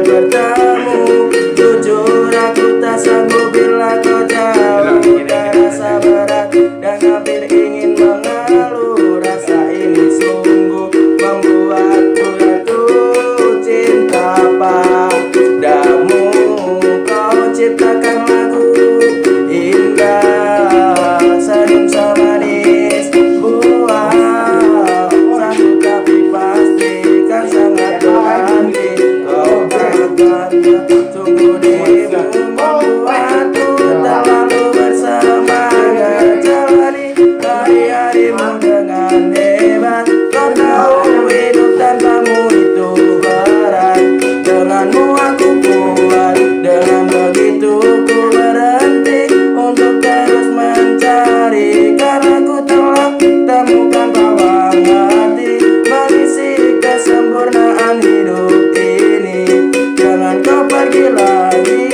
bertemu. Jujur aku tak sanggup bila kau jauh. Tak rasa berat dan hampir ingin mengeluh. Rasa ini sungguh membuatku jatuh cinta padamu. Kau ciptakan lagu indah, senyum semanis buah satu, tapi pastikan sangat berarti. Kau akan tunggu dirimu membuatku terlalu bersemangat. Jalani hari-harimu dengan hebat. Kau tahu hidup tanpamu itu berat. Denganmu aku kuat. Dengan begitu ku berhenti untuk terus mencari. Karena ku telah temukan bawang hati mengisi kesempurnaan hidup ini. Jangan kau pergi lagi.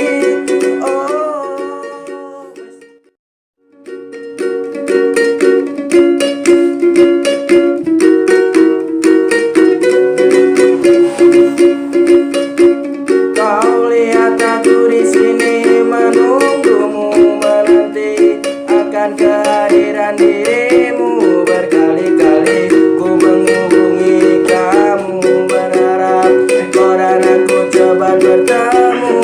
Kau lihat aku di sini menunggumu, menanti akan kehadiran dirimu. Berkali-kali ku menghubungi kamu, berharap kau dan aku cepat bertemu.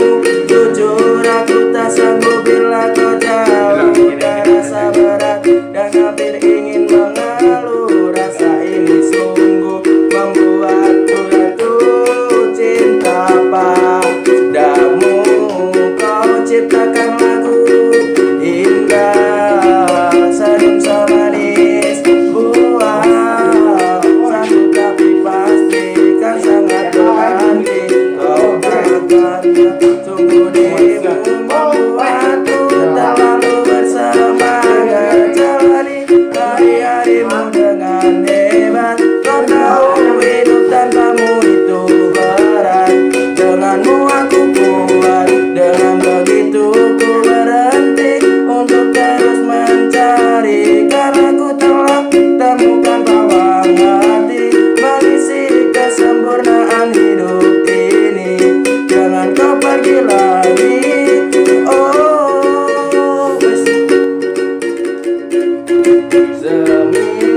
Jujur aku tak sanggup bila kau jauh. Tak rasa berat dan hampir ingin mengeluh. Rasa ini sungguh membuatku jatuh cinta padamu. Kau ciptakan lagu indah, senyum semanis buah satu, tapi pastikan sangat berarti. Kau akan tunggu dirimu membuatku terlalu bersemangat. Jalani hari-harimu dengan hebat. Kau tahu hidup tanpamu itu berat. Denganmu aku kuat. Dengan begitu ku berhenti untuk terus mencari. Karena ku telah temukan bawang hati mengisi kesempurnaan hidup ini. Jangan kau pergi lagi. Oh, seminggu